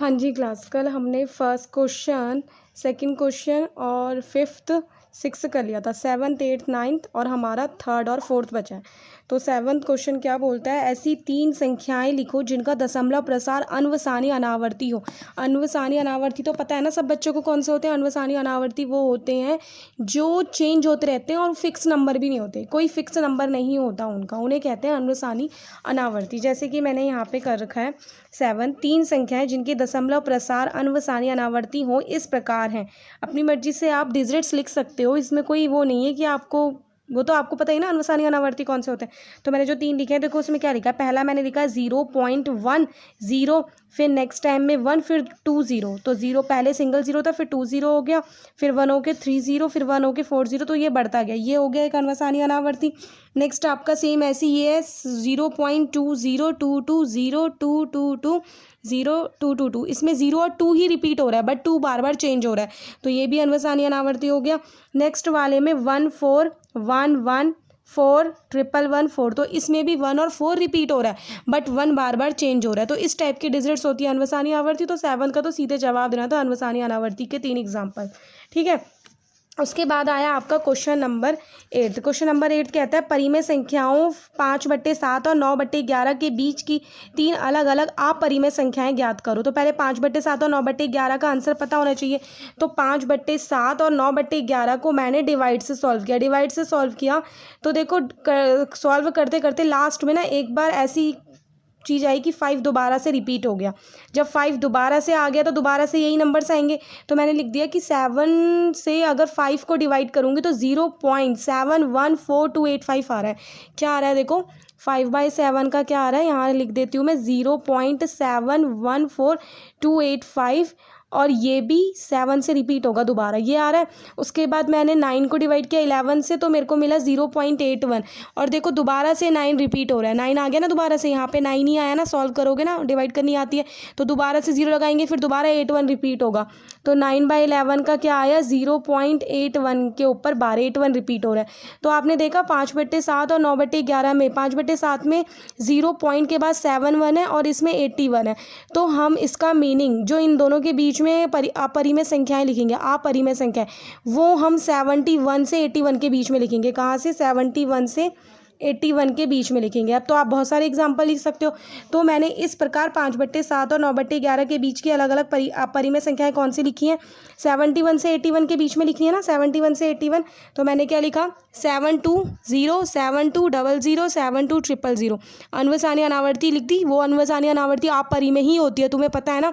हाँ जी क्लास, कल हमने फर्स्ट क्वेश्चन, सेकंड क्वेश्चन और फिफ्थ सिक्स कर लिया था। सेवन्थ, एट्थ, नाइन्थ और हमारा थर्ड और फोर्थ बचा है। तो सेवन्थ क्वेश्चन क्या बोलता है, ऐसी तीन संख्याएं लिखो जिनका दशमलव प्रसार अन्वसानी अनावर्ती हो। अन्वसानी अनावर्ती तो पता है ना सब बच्चों को कौन से होते हैं। अन्वसानी अनावर्ती वो होते हैं जो चेंज होते रहते हैं और फिक्स नंबर भी नहीं होते, कोई फिक्स नंबर नहीं होता उनका, उन्हें कहते हैं अन्वसानी अनावर्ती। जैसे कि मैंने यहाँ पे कर रखा है 7, तीन संख्याएं जिनके दशमलव प्रसार अन्वसानी अनावर्ती हो इस प्रकार हैं। अपनी मर्जी से आप डिजिट्स लिख सकते हो, इसमें कोई वो नहीं है कि आपको, वो तो आपको पता ही ना अनुसानी अनावर्ती कौन से होते हैं। तो मैंने जो तीन लिखे हैं देखो उसमें क्या लिखा है। पहला मैंने लिखा है 0.10, फिर नेक्स्ट टाइम में 1, फिर 2 0। तो 0 पहले सिंगल 0 था, फिर 2 0 हो गया, फिर 1 हो के 3 0, फिर 1 हो के 4 0। तो ये बढ़ता गया, ये हो गया एक अनुसानी अनावर्ती। नेक्स्ट आपका सेम ऐसी ये है 0.202202220222, इसमें 0 और 2 ही रिपीट हो रहा है, बट 2 बार बार चेंज हो रहा है, तो ये भी अनुसानी अनावर्ती हो गया। नेक्स्ट वाले में 14114114114, तो इसमें भी 1 और 4 रिपीट हो रहा है, बट 1 बार बार चेंज हो रहा है। तो इस टाइप की डिजिट्स होती है अनुसानी अनावर्ती। तो 7 का तो सीधे जवाब देना था अनुसानी अनावर्ती के 3 एग्जाम्पल, ठीक है। उसके बाद आया आपका क्वेश्चन नंबर 8। क्वेश्चन नंबर 8 कहता है परिमेय संख्याओं 5/7 और 9/11 के बीच की 3 अलग अलग अपरिमेय संख्याएं ज्ञात करो। तो पहले 5/7 और 9/11 का आंसर पता होना चाहिए। तो 5/7 और 9/11 को मैंने डिवाइड से सॉल्व किया। डिवाइड से सॉल्व किया तो देखो सॉल्व करते करते लास्ट में ना एक बार ऐसी चीज़ आई कि 5 दोबारा से रिपीट हो गया। जब 5 दोबारा से आ गया तो दोबारा से यही नंबर्स आएंगे। तो मैंने लिख दिया कि 7 से अगर 5 को डिवाइड करूँगी तो 0.714285 आ रहा है। क्या आ रहा है देखो, 5/7 का क्या आ रहा है, यहाँ लिख देती हूँ मैं 0.714285, और ये भी 7 से रिपीट होगा दोबारा, ये आ रहा है। उसके बाद मैंने 9 को डिवाइड किया 11 से, तो मेरे को मिला 0.81, और देखो दोबारा से 9 रिपीट हो रहा है। 9 आ गया ना दोबारा से, यहाँ पे 9 ही आया ना, सॉल्व करोगे ना, डिवाइड करनी आती है तो दोबारा से 0 लगाएंगे, फिर दोबारा 81 रिपीट होगा। तो 9/11 का क्या आया 0.81 के ऊपर 12, 81 रिपीट हो रहा है। तो आपने देखा 5/7 और 9/11 में 5/7 में 0 पॉइंट के बाद 71 है और इसमें 81 है। तो हम इसका मीनिंग जो इन दोनों के बीच में अपरिमेय संख्याएं लिखेंगे, अपरिमेय संख्याएं, वो हम 71 से 81 के बीच में लिखेंगे। कहाँ से, 71 से 81 के बीच में लिखेंगे। अब तो आप बहुत सारे एग्जाम्पल लिख सकते हो। तो मैंने इस प्रकार 5/7 और 9/11 के बीच की अलग अलग अपरिमेय संख्याएं कौन सी लिखी हैं, 71 से 81 के बीच में लिखनी है ना, 71 से 81। तो मैंने क्या लिखा, 720 7200 7200। अन्वसानी अनावर्ती लिख दी। वो अन्वसानी अनावर्ती अपरिमेय ही होती है, तुम्हें पता है ना,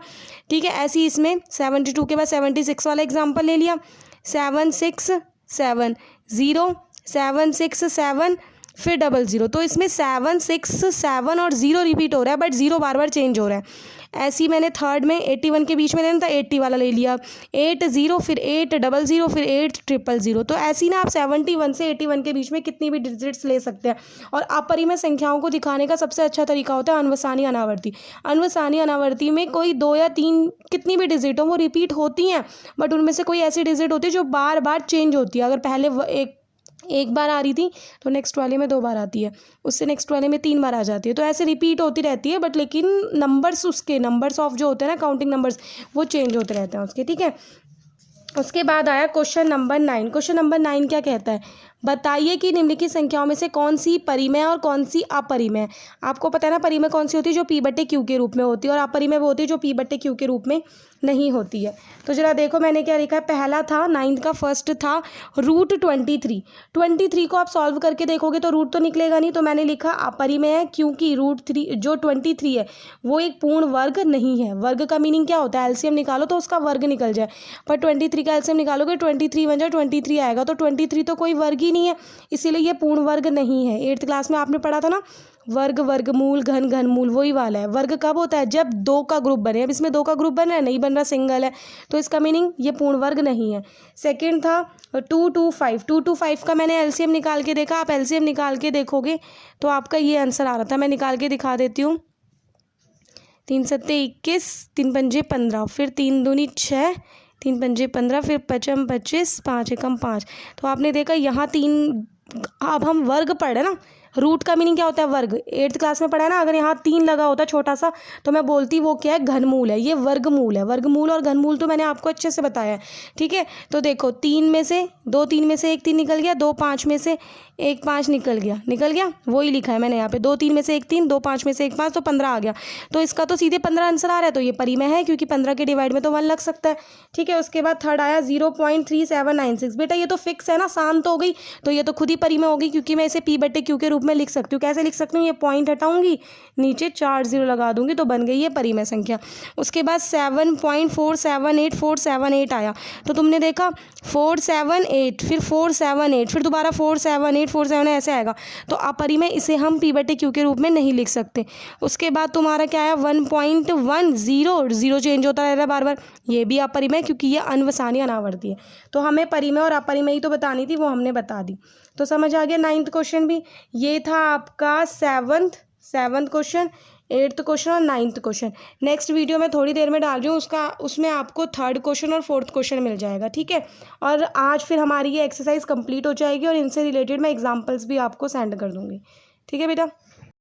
ठीक है। ऐसी इसमें 72 के बाद 76 वाला एग्जाम्पल ले लिया, 767 0 767 फिर 00। तो इसमें 7 6 7 और 0 रिपीट हो रहा है, बट 0 बार बार चेंज हो रहा है। ऐसी मैंने थर्ड में 81 के बीच में लेना था, 80 वाला ले लिया, 80 फिर 800 फिर 8000। तो ऐसी ना आप 71 से 81 के बीच में कितनी भी डिजिट्स ले सकते हैं। और अपरिमेय संख्याओं को दिखाने का सबसे अच्छा तरीका होता है अन्वसानी अनावर्ती। अन्वसानी अनावर्ती में कोई 2 या 3 कितनी भी डिजिट हो वो रिपीट होती हैं, बट उनमें से कोई ऐसी डिजिट होती है जो बार बार चेंज होती है। अगर पहले एक बार आ रही थी तो नेक्स्ट वाले में 2 बार आती है, उससे नेक्स्ट वाले में 3 बार आ जाती है। तो ऐसे रिपीट होती रहती है, बट लेकिन नंबर्स, उसके नंबर्स ऑफ जो होते हैं ना, काउंटिंग नंबर्स, वो चेंज होते रहते हैं उसके, ठीक है। उसके बाद आया क्वेश्चन नंबर 9। क्वेश्चन नंबर 9 क्या कहता है, बताइए कि निम्नलिखित संख्याओं में से कौन सी परिमेय और कौन सी अपरिमेय। आपको पता है ना परिमेय कौन सी होती है, जो P/Q के रूप में होती है, और अपरिमेय वो होती है जो P/Q के रूप में नहीं होती है। तो जरा देखो मैंने क्या लिखा है। पहला था 9 का फर्स्ट था √23 को आप सॉल्व करके देखोगे तो रूट तो निकलेगा नहीं, तो मैंने लिखा अपरिमेय है, क्योंकि √3 जो 23 है वो एक पूर्ण वर्ग नहीं है। वर्ग का मीनिंग क्या होता है, एलसीएम निकालो तो उसका वर्ग निकल जाए, पर 23 का एलसीएम निकालोगे 23 बन जाए, 23 आएगा, तो 23 तो कोई वर्ग ही नहीं है, इसीलिए ये पूर्ण वर्ग नहीं है। 8th क्लास में आपने पढ़ा था ना, वर्ग, वर्गमूल, घन, घनमूल, वही वाला है। वर्ग कब होता है, जब 2 का ग्रुप बने। अब इसमें 2 का ग्रुप बन रहा है, नहीं बन रहा, सिंगल है, तो इसका मीनिंग ये पूर्ण वर्ग नहीं है। सेकंड था 225 का मैंने एलसीएम निकाल के देखा। आप एलसीएम निकाल के देखोगे तो आपका ये आंसर आ रहा था, मैं निकाल के दिखा देती हूँ। 3 सत्ते 21, 3 पंजे 15, फिर 3 दूनी 6, 3 पंजे 15, फिर 5 25, 5 एकम 5। तो आपने देखा यहाँ 3, अब हम वर्ग पढ़ रहे ना, रूट का मीनिंग क्या होता है? वर्ग। 8th क्लास में पढ़ा है ना, अगर यहाँ 3 लगा होता छोटा सा तो मैं बोलती वो क्या है? घनमूल है। ये वर्गमूल है। वर्गमूल और घनमूल तो मैंने आपको अच्छे से बताया है, ठीक है। तो देखो 3 में से 2 3 में से 1 3 निकल गया, 2 5 में से 1 5 निकल गया, वही लिखा है मैंने यहाँ पे। 2 3 में से 1 3, 2 5 में से 1 5, तो 15 आ गया। तो इसका तो सीधे 15 आंसर आ रहा है, तो ये परिमेय है क्योंकि 15 के डिवाइड में तो 1 लग सकता है, ठीक है। उसके बाद थर्ड आया 0.3796। बेटा ये तो फिक्स है ना, शांत हो गई, तो ये तो खुद ही परिमेय होगी क्योंकि मैं इसे P/Q के रूप में लिख सकती हूँ। कैसे लिख सकती हूँ? ये पॉइंट हटाऊंगी, नीचे 4 0 लगा दूंगी, तो बन गई ये परिमेय संख्या। उसके बाद 7.478478 आया, तो तुमने देखा 478, फिर 478, फिर दोबारा 478 478 ऐसे आएगा, तो अपरिमेय, इसे हम P/Q के रूप में नहीं लिख सकते। उसके बाद तुम्हारा क्या आया? 1.10, जीरो चेंज होता रहता है बार बार, ये भी अपरिमेय क्योंकि ये अनवसानी अनावर्ती है। तो हमें परिमेय और अपरिमेय ही तो बतानी थी, वो हमने बता दी। तो समझ आ गया 9th क्वेश्चन भी। ये था आपका 7th क्वेश्चन, 8th क्वेश्चन और 9th क्वेश्चन। नेक्स्ट वीडियो में थोड़ी देर में डाल रही हूँ, उसमें आपको 3rd क्वेश्चन और 4th क्वेश्चन मिल जाएगा, ठीक है। और आज फिर हमारी ये एक्सरसाइज कंप्लीट हो जाएगी और इनसे रिलेटेड मैं एग्जाम्पल्स भी आपको सेंड कर दूँगी, ठीक है बेटा।